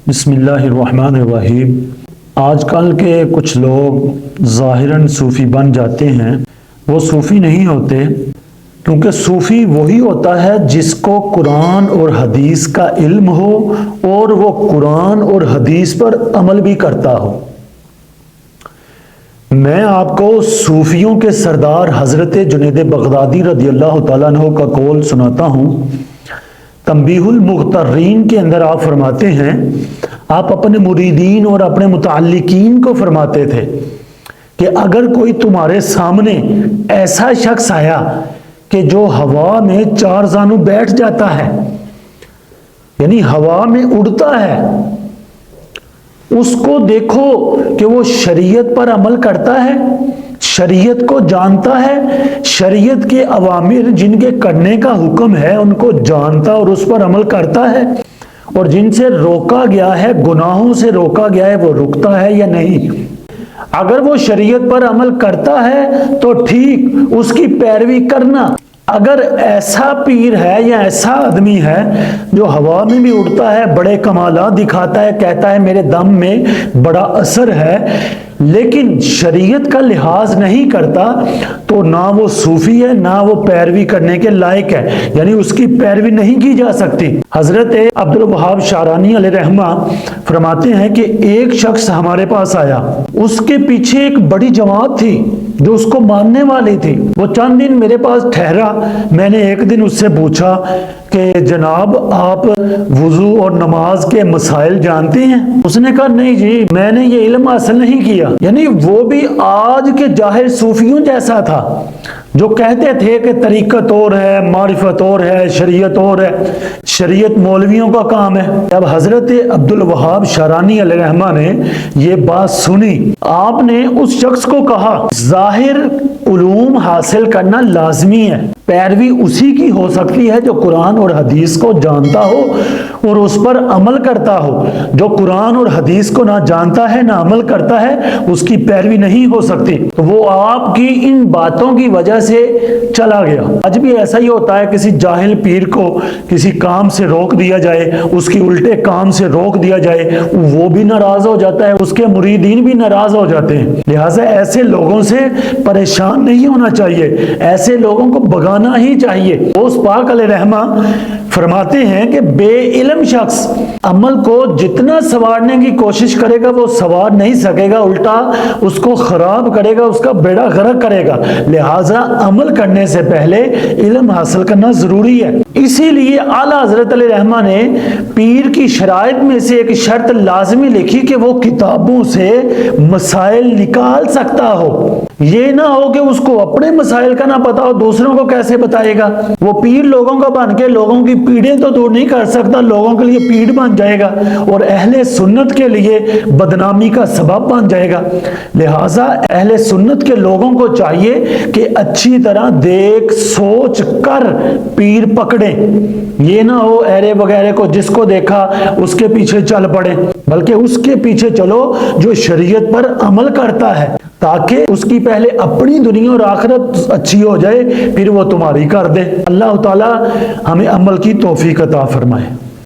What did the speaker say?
بسم اللہ الرحمن الرحیم۔ آج کل کے کچھ لوگ ظاہراً صوفی بن جاتے ہیں، وہ صوفی نہیں ہوتے، کیونکہ صوفی وہی ہوتا ہے جس کو قرآن اور حدیث کا علم ہو اور وہ قرآن اور حدیث پر عمل بھی کرتا ہو۔ میں آپ کو صوفیوں کے سردار حضرت جنید بغدادی رضی اللہ تعالیٰ عنہ کا قول سناتا ہوں۔ تنبیہ المغترین کے اندر آپ فرماتے ہیں، آپ اپنے مریدین اور اپنے متعلقین کو فرماتے تھے کہ اگر کوئی تمہارے سامنے ایسا شخص آیا کہ جو ہوا میں چار زانو بیٹھ جاتا ہے، یعنی ہوا میں اڑتا ہے، اس کو دیکھو کہ وہ شریعت پر عمل کرتا ہے، شریعت کو جانتا ہے، شریعت کے اوامر جن کے کرنے کا حکم ہے ان کو جانتا اور اس پر عمل کرتا ہے، اور جن سے روکا گیا ہے، گناہوں سے روکا گیا ہے، وہ رکتا ہے یا نہیں۔ اگر وہ شریعت پر عمل کرتا ہے تو ٹھیک، اس کی پیروی کرنا۔ اگر ایسا پیر ہے یا ایسا آدمی ہے جو ہوا میں بھی اڑتا ہے، بڑے کمالات دکھاتا ہے، کہتا ہے میرے دم میں بڑا اثر ہے، لیکن شریعت کا لحاظ نہیں کرتا، تو نہ وہ صوفی ہے نہ وہ پیروی کرنے کے لائق ہے، یعنی اس کی پیروی نہیں کی جا سکتی۔ حضرت عبدالوہاب شعرانی علیہ رحمہ فرماتے ہیں کہ ایک شخص ہمارے پاس آیا، اس کے پیچھے ایک بڑی جماعت تھی جو اس کو ماننے والی تھی۔ وہ چند دن میرے پاس ٹھہرا، میں نے ایک دن اس سے پوچھا کہ جناب آپ وضو اور نماز کے مسائل جانتے ہیں؟ اس نے کہا نہیں جی، میں نے یہ علم حاصل نہیں کیا۔ یعنی وہ بھی آج کے جاہل صوفیوں جیسا تھا جو کہتے تھے کہ طریقت اور ہے، معرفت اور ہے، شریعت اور ہے، شریعت مولویوں کا کام ہے۔ جب حضرت عبدالوہاب شعرانی علیہ رحمہ نے یہ بات سنی، آپ نے اس شخص کو کہا ظاہر علوم حاصل کرنا لازمی ہے، پیروی اسی کی ہو سکتی ہے جو قرآن اور حدیث کو جانتا ہو اور اس پر عمل کرتا ہو۔ جو قرآن اور حدیث کو نہ جانتا ہے نہ عمل کرتا ہے، اس کی پیروی نہیں ہو سکتی۔ تو وہ آپ کی ان باتوں کی وجہ سے چلا گیا۔ آج بھی ایسا ہی ہوتا ہے، کسی جاہل پیر کو کسی کام سے روک دیا جائے، اس کی الٹے کام سے روک دیا جائے، وہ بھی ناراض ہو جاتا ہے، اس کے مریدین بھی ناراض ہو جاتے ہیں۔ لہٰذا ایسے لوگوں سے پریشان نہیں ہونا چاہیے، ایسے لوگوں کو بگانا ہی چاہیے۔ غوث پاک علیہ رحمہ فرماتے ہیں کہ بے علم شخص عمل کو جتنا سنوارنے کی کوشش کرے گا وہ سنوار نہیں سکے گا، الٹا اس کو خراب کرے گا، اس کا بیڑا غرق کرے گا۔ لہٰذا عمل کرنے سے پہلے علم حاصل کرنا ضروری ہے۔ اسی لیے اعلیٰ حضرت علیہ رحمہ نے پیر کی شرائط میں سے ایک شرط لازمی لکھی کہ وہ کتابوں سے مسائل نکال سکتا ہو۔ یہ نہ ہو کہ اس کو اپنے مسائل کا نہ پتا ہو، دوسروں کو کیسے بتائے گا؟ وہ پیر لوگوں کا بن کے لوگوں کی پیڑیں تو دور نہیں کر سکتا، لوگوں کے لیے پیڑ بن جائے گا اور اہل سنت کے لیے بدنامی کا سبب بن جائے گا۔ لہٰذا اہل سنت کے لوگوں کو چاہیے کہ اچھی طرح دیکھ سوچ کر پیر پکڑیں، یہ نہ ہو ایرے وغیرہ کو جس کو دیکھا اس کے پیچھے چل پڑے، بلکہ اس کے پیچھے چلو جو شریعت پر عمل کرتا ہے، تاکہ اس کی پہلے اپنی دنیا اور آخرت اچھی ہو جائے، پھر وہ تمہاری کر دے۔ اللہ تعالی ہمیں عمل کی توفیق عطا فرمائے۔